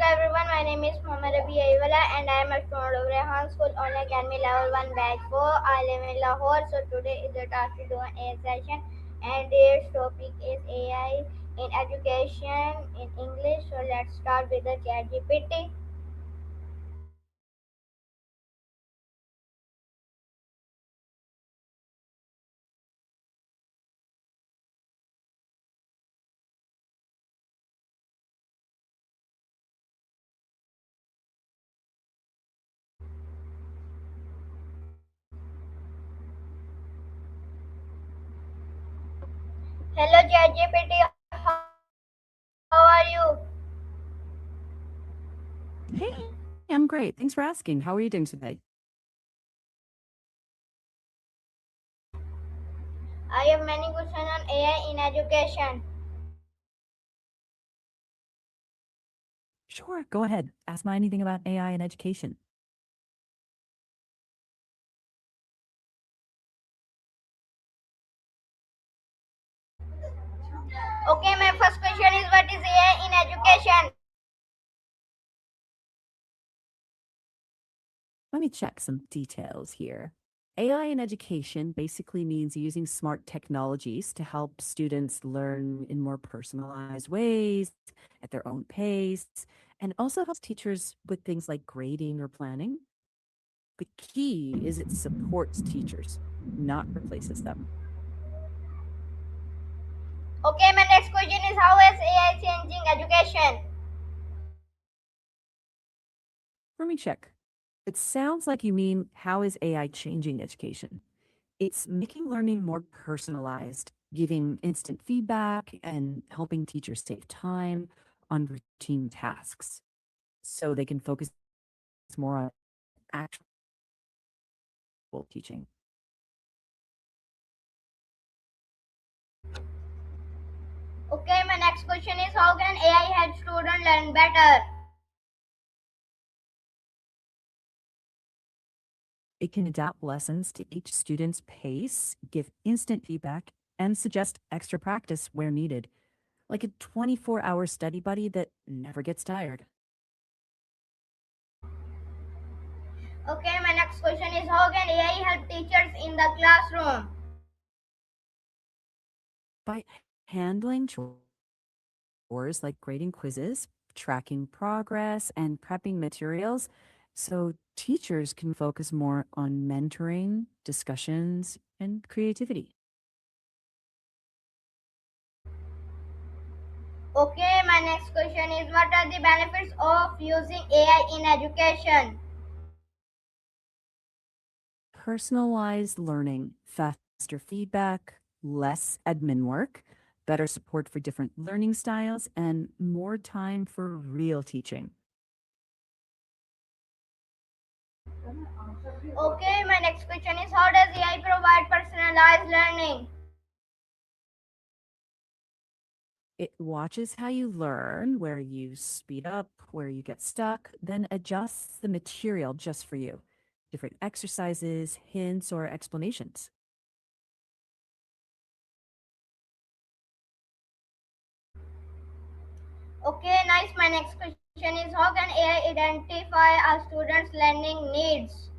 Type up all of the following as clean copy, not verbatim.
everyone, my name is Mohammed Rabi Aiwala and I am a student of Rehan School on Academy Level 1 Batch 4. I live in Lahore, so today is the task to do an AI session and its topic is AI in education in English. So let's start with the ChatGPT. Hello ChatGPT, how are you? Hey, I'm great. Thanks for asking. How are you doing today? I have many questions on AI in education. Sure, go ahead. Ask me anything about AI and education. Okay, my first question is what is AI in education? Let me check some details here. AI in education basically means using smart technologies to help students learn in more personalized ways, at their own pace, and also helps teachers with things like grading or planning. The key is it supports teachers, not replaces them. Okay, my next question is how is AI changing education? Let me check. It sounds like you mean how is AI changing education? It's making learning more personalized, giving instant feedback and helping teachers save time on routine tasks so they can focus more on actual teaching. Okay, my next question is how can AI help students learn better? It can adapt lessons to each student's pace, give instant feedback, and suggest extra practice where needed, like a 24-hour study buddy that never gets tired. Okay, my next question is how can AI help teachers in the classroom? By handling chores like grading quizzes, tracking progress, and prepping materials so teachers can focus more on mentoring, discussions, and creativity. Okay, my next question is what are the benefits of using AI in education? Personalized learning, faster feedback, less admin work, better support for different learning styles, and more time for real teaching. Okay, my next question is how does AI provide personalized learning? It watches how you learn, where you speed up, where you get stuck, then adjusts the material just for you. Different exercises, hints, or explanations. Okay, nice. My next question is how can AI identify a student's learning needs?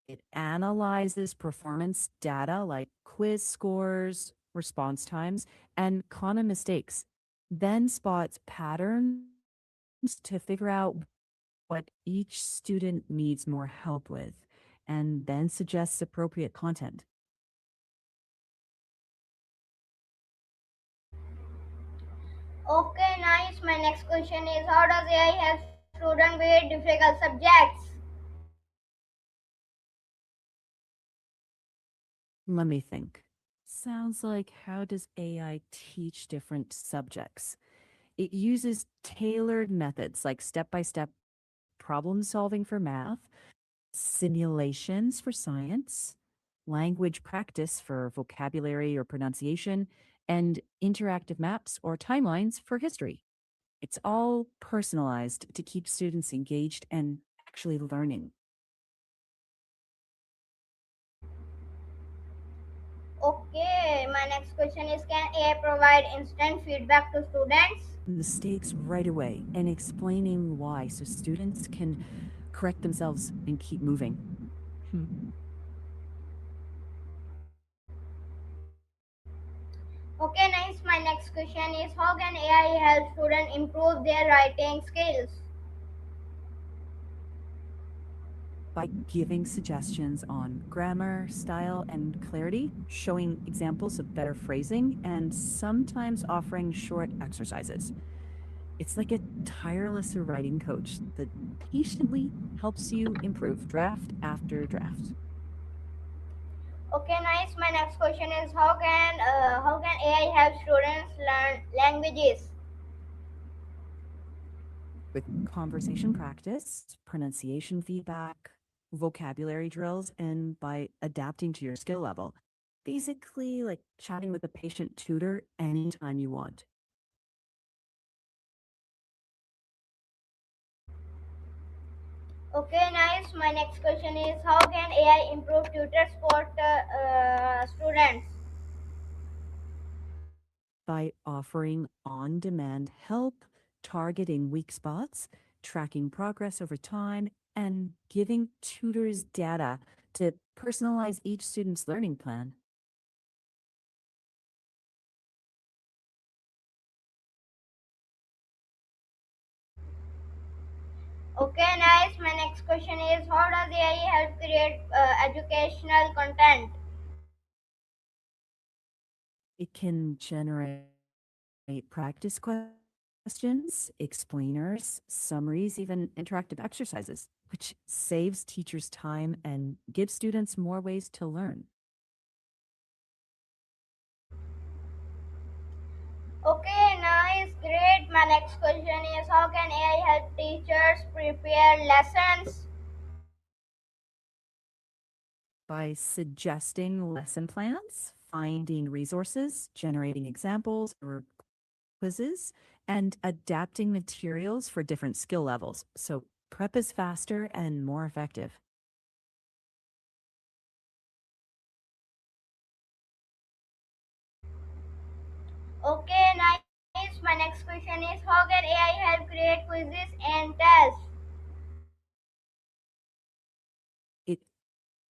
It analyzes performance data like quiz scores, response times, and common mistakes, then spots patterns to figure out what each student needs more help with, and then suggests appropriate content. Okay, nice. My next question is how does AI help students with difficult subjects? Let me think. Sounds like how does AI teach different subjects? It uses tailored methods like step by step problem solving for math, simulations for science, language practice for vocabulary or pronunciation, and interactive maps or timelines for history. It's all personalized to keep students engaged and actually learning. Okay, my next question is can AI provide instant feedback to students? mistakes right away and explaining why so students can correct themselves and keep moving. Hmm. Okay, nice. My next question is how can AI help students improve their writing skills? By giving suggestions on grammar, style, and clarity, showing examples of better phrasing, and sometimes offering short exercises. It's like a tireless writing coach that patiently helps you improve draft after draft. Okay, nice. My next question is how can AI help students learn languages? With conversation practice, pronunciation feedback, vocabulary drills, and by adapting to your skill level. Basically, like chatting with a patient tutor anytime you want. Okay, nice. My next question is how can AI improve tutors for students? By offering on demand help, targeting weak spots, tracking progress over time, and giving tutors data to personalize each student's learning plan. Okay, nice. My next question is how does AI help create educational content? It can generate practice questions, explainers, summaries, even interactive exercises, which saves teachers time and gives students more ways to learn. Okay, nice, great. My next question is how can AI help teachers prepare lessons? By suggesting lesson plans, finding resources, generating examples or quizzes, and adapting materials for different skill levels. So prep is faster and more effective. Okay, nice. My next question is how can AI help create quizzes and tests? It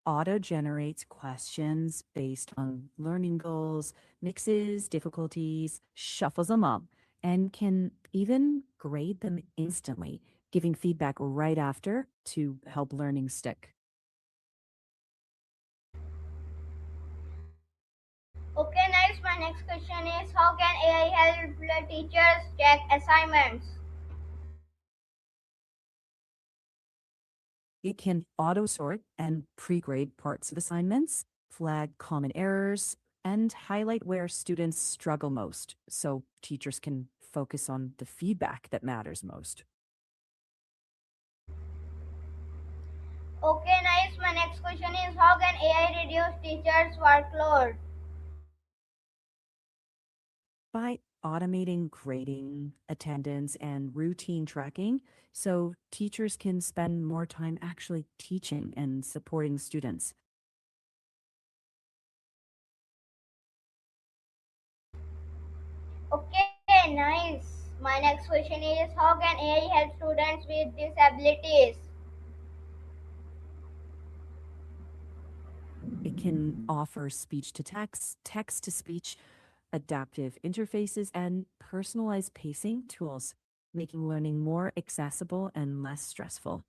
auto generates questions based on learning goals, mixes difficulties, shuffles them up, and can even grade them instantly, giving feedback right after to help learning stick. Okay, nice. My next question is how can AI help the teachers check assignments? It can auto sort and pre grade parts of assignments, flag common errors, and highlight where students struggle most so teachers can focus on the feedback that matters most. Okay, nice. My next question is how can AI reduce teachers' workload? By automating grading, attendance, and routine tracking so teachers can spend more time actually teaching and supporting students. Okay, nice. My next question is how can AI help students with disabilities? It can offer speech to text, text to speech, adaptive interfaces, and personalized pacing tools, making learning more accessible and less stressful.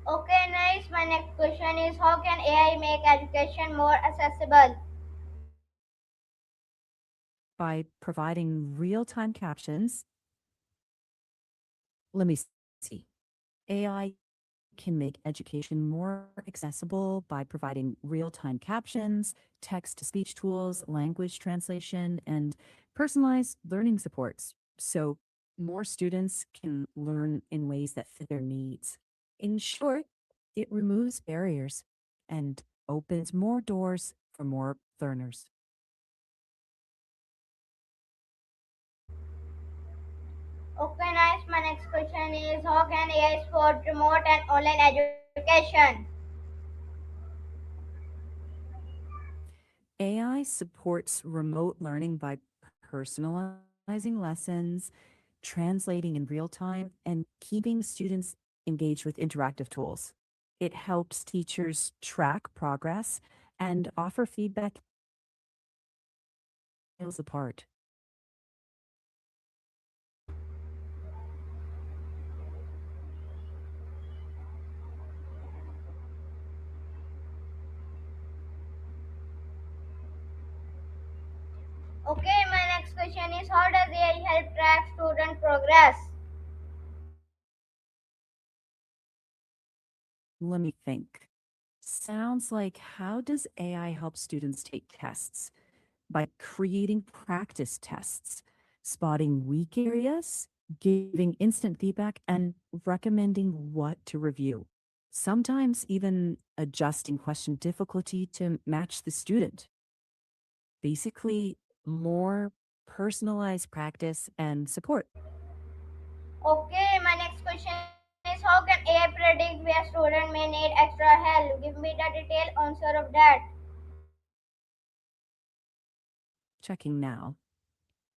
Okay, nice. My next question is how can AI make education more accessible? By providing real time captions, let me see. AI can make education more accessible by providing real time captions, text to speech tools, language translation, and personalized learning supports. So more students can learn in ways that fit their needs. In short, it removes barriers and opens more doors for more learners. Okay, nice. My next question is how can AI support remote and online education? AI supports remote learning by personalizing lessons, translating in real time, and keeping students engaged with interactive tools. It helps teachers track progress and offer feedback miles apart. Okay, my next question is how does AI help track student progress? Let me think. Sounds like how does AI help students take tests? By creating practice tests, spotting weak areas, giving instant feedback, and recommending what to review. Sometimes even adjusting question difficulty to match the student. Basically, more personalized practice and support. Okay, my next question is how can AI predict where student may need extra help? Give me the detailed answer of that. Checking now.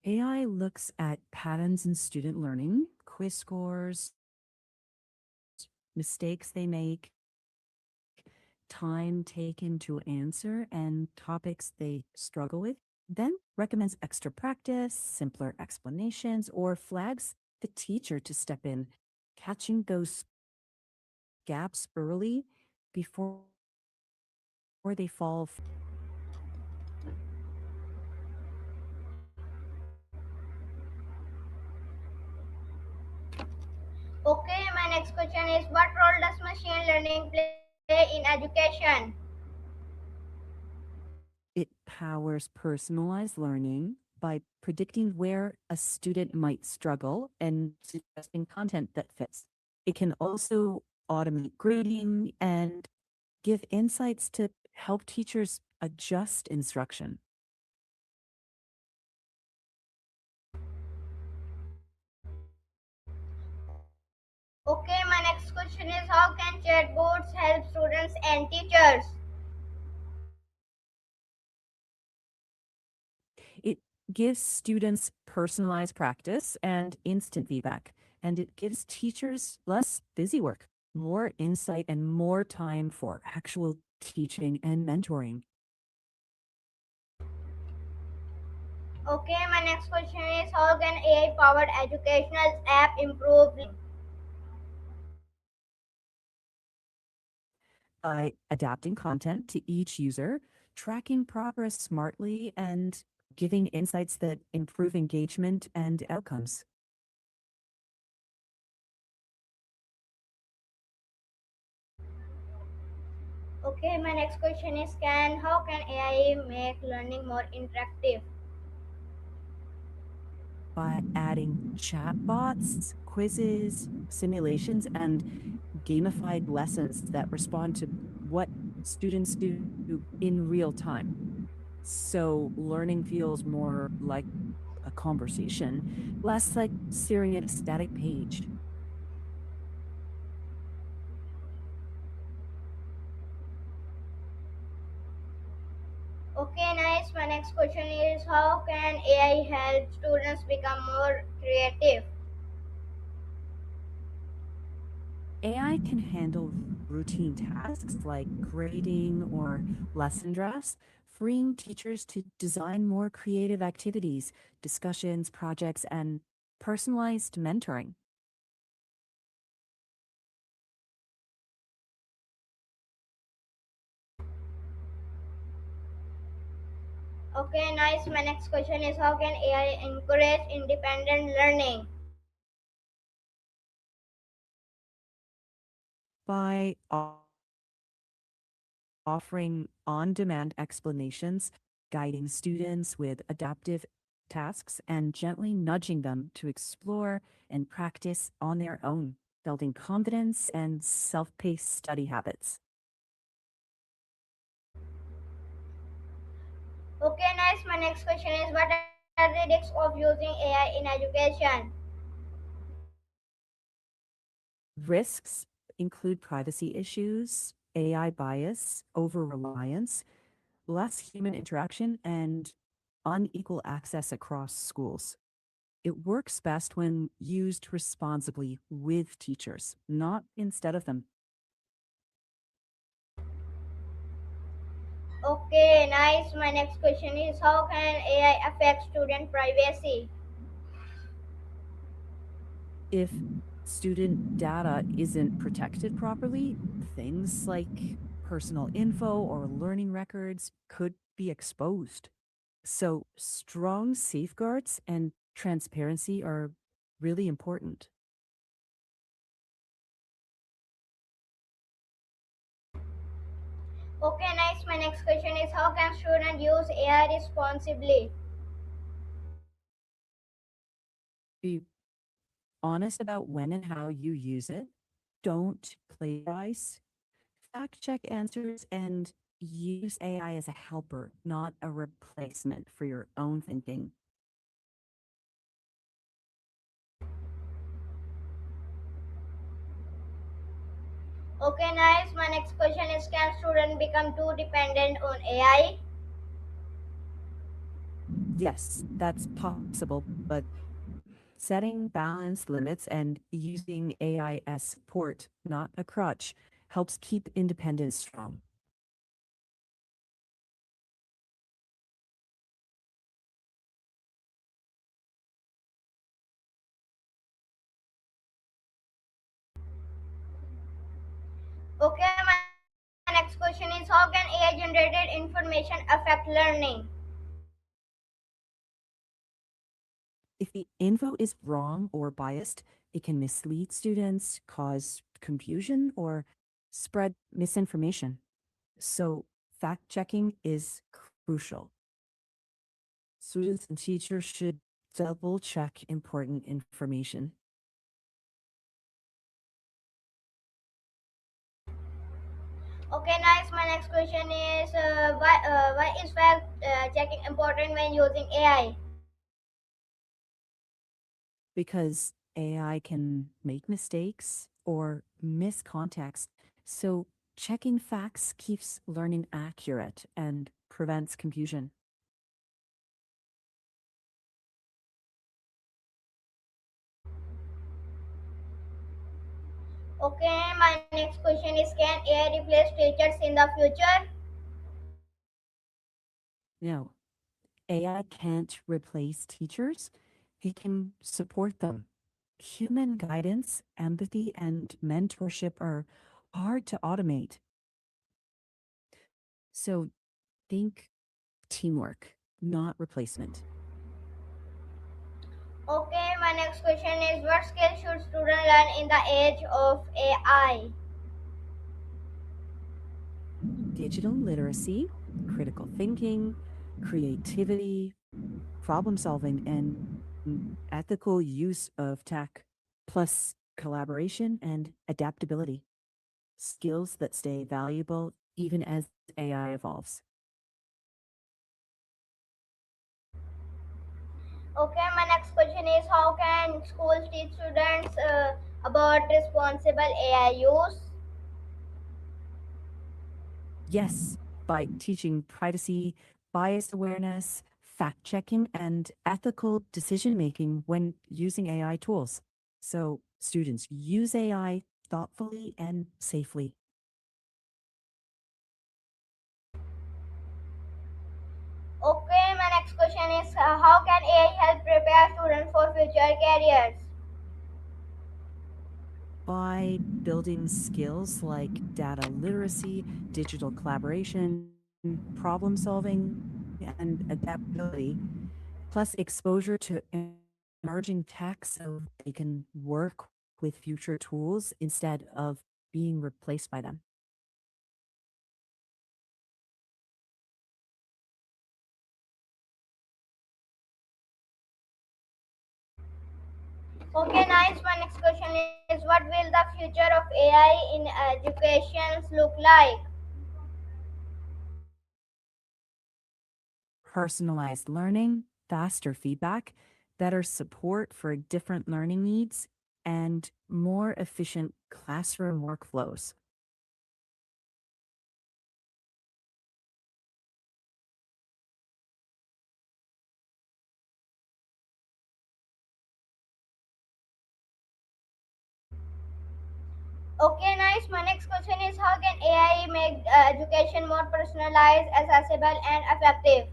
AI looks at patterns in student learning, quiz scores, mistakes they make, time taken to answer, and topics they struggle with. Then recommends extra practice, simpler explanations, or flags the teacher to step in, catching those gaps early before they fall Okay, my next question is what role does machine learning play in education? It powers personalized learning by predicting where a student might struggle and suggesting content that fits. It can also automate grading and give insights to help teachers adjust instruction. Okay, my next question is how can chatbots help students and teachers? It gives students personalized practice and instant feedback, and it gives teachers less busy work, more insight, and more time for actual teaching and mentoring. Okay, my next question is how can AI powered educational app improve learning? By adapting content to each user, tracking progress smartly, and giving insights that improve engagement and outcomes. Okay, my next question is can how can AI make learning more interactive? By adding chatbots, quizzes, simulations, and gamified lessons that respond to what students do in real time. So learning feels more like a conversation, less like staring at a static page. Okay, nice. My next question is how can AI help students become more creative? AI can handle routine tasks like grading or lesson drafts, freeing teachers to design more creative activities, discussions, projects, and personalized mentoring. Okay, nice. My next question is how can AI encourage independent learning? By offering on-demand explanations, guiding students with adaptive tasks, and gently nudging them to explore and practice on their own, building confidence and self-paced study habits. Okay, nice. My next question is what are the risks of using AI in education? Risks include privacy issues, AI bias, over reliance, less human interaction, and unequal access across schools. It works best when used responsibly with teachers, not instead of them. Okay, nice. My next question is how can AI affect student privacy? If student data isn't protected properly, things like personal info or learning records could be exposed. So, strong safeguards and transparency are really important. Okay, nice. My next question is how can students use AI responsibly? Be honest about when and how you use it. Don't plagiarize. Fact check answers and use AI as a helper, not a replacement for your own thinking. Okay, nice. My next question is can students become too dependent on AI? Yes, that's possible, but setting balance limits and using AI as support, not a crutch, helps keep independence strong. Okay, my next question is how can AI generated information affect learning? If the info is wrong or biased, it can mislead students, cause confusion, or spread misinformation. So, fact checking is crucial. Students and teachers should double check important information Okay, nice. My next question is why is fact checking important when using AI? because AI can make mistakes or miss context. So, checking facts keeps learning accurate and prevents confusion. Okay, my next question is can AI replace teachers in the future? No, AI can't replace teachers, it can support them. Human guidance, empathy, and mentorship are hard to automate. So, think teamwork, not replacement. Okay, my next question is what skills should students learn in the age of AI? Digital literacy, critical thinking, creativity, problem solving, and ethical use of tech, plus collaboration and adaptability, skills that stay valuable even as AI evolves. Okay, my next question is how can schools teach students about responsible AI use? Yes, by teaching privacy, bias awareness, fact checking, and ethical decision making when using AI tools. So students use AI thoughtfully and safely. Okay, my next question is how can AI help prepare students for future careers? By building skills like data literacy, digital collaboration, problem solving, and adaptability, plus exposure to emerging tech so they can work with future tools instead of being replaced by them. Okay, nice. My next question is what will the future of AI in education look like? Personalized learning, faster feedback, better support for different learning needs, and more efficient classroom workflows. Okay, nice. My next question is how can AI make education more personalized, accessible, and effective?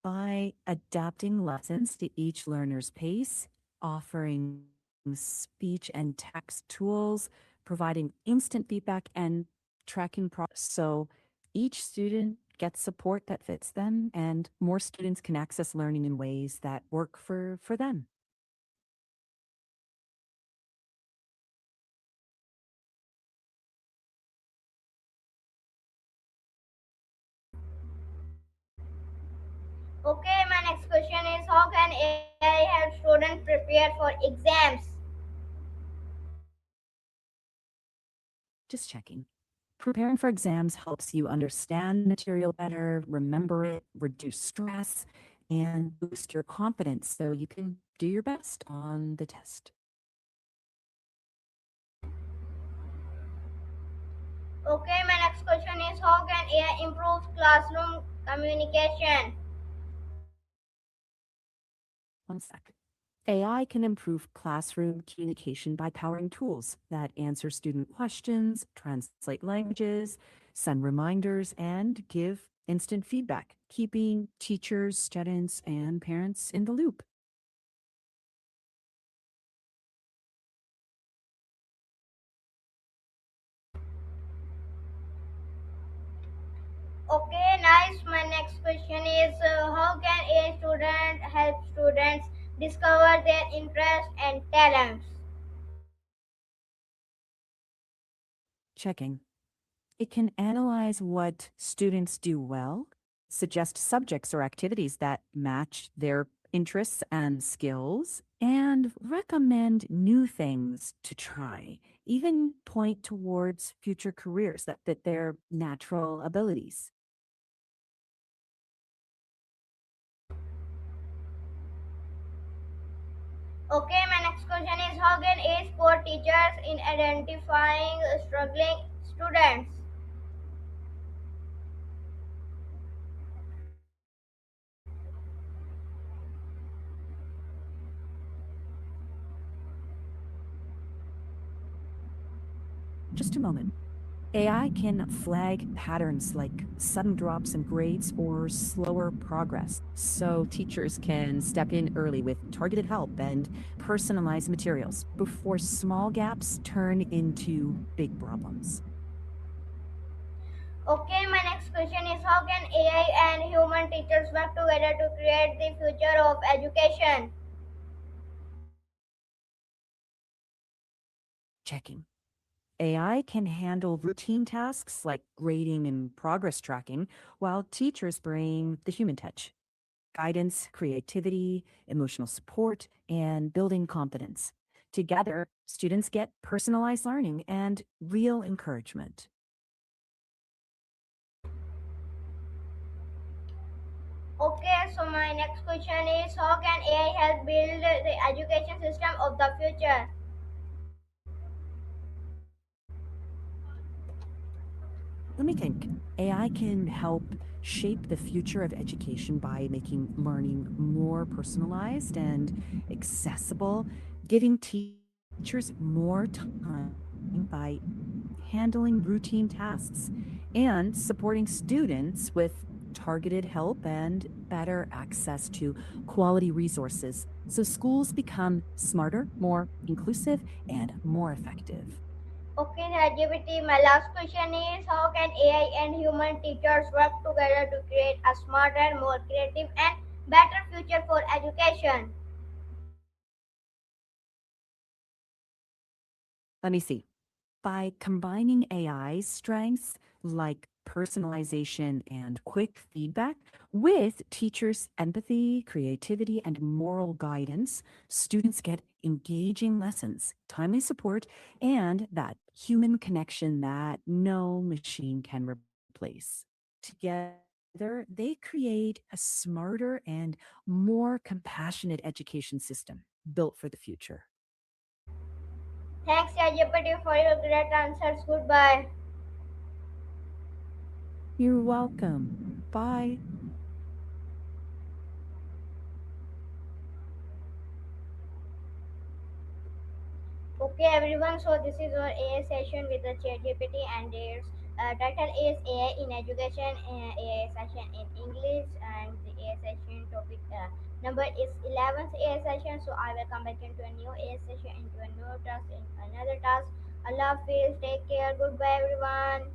By adapting lessons to each learner's pace, offering speech and text tools, providing instant feedback, and tracking progress. So each student gets support that fits them, and more students can access learning in ways that work for them. Okay, my next question is how can AI help students prepare for exams? Just checking. Preparing for exams helps you understand material better, remember it, reduce stress, and boost your confidence so you can do your best on the test. Okay, my next question is how can AI improve classroom communication? One sec. AI can improve classroom communication by powering tools that answer student questions, translate languages, send reminders, and give instant feedback, keeping teachers, students, and parents in the loop. Okay, nice. My next question is how can a student help students discover their interests and talents? Checking. It can analyze what students do well, suggest subjects or activities that match their interests and skills, and recommend new things to try, even point towards future careers that fit their natural abilities. Okay, my next question is how can a support teachers in identifying struggling students? Just a moment. AI can flag patterns like sudden drops in grades or slower progress, so teachers can step in early with targeted help and personalized materials before small gaps turn into big problems. Okay, my next question is how can AI and human teachers work together to create the future of education? Checking. AI can handle routine tasks like grading and progress tracking, while teachers bring the human touch, guidance, creativity, emotional support, and building confidence. Together, students get personalized learning and real encouragement. Okay, so my next question is how can AI help build the education system of the future? Let me think. AI can help shape the future of education by making learning more personalized and accessible, giving teachers more time by handling routine tasks, and supporting students with targeted help and better access to quality resources. So schools become smarter, more inclusive, and more effective. Okay, ChatGPT, my last question is how can AI and human teachers work together to create a smarter, more creative, and better future for education? Let me see. By combining AI's strengths like personalization and quick feedback with teachers' empathy, creativity, and moral guidance, students get engaging lessons, timely support, and that human connection that no machine can replace. Together, they create a smarter and more compassionate education system. built for the future. Thanks, ChatGPT, for your great answers. Goodbye. You're welcome. Bye. Okay, everyone. So this is our AI session with the ChatGPT, and its title is AI in Education, AI session in English, and the AI session topic number is 11th AI session. So I will come back into a new AI session, into a new task, in another task. Allah Hafiz. Take care. Goodbye, everyone.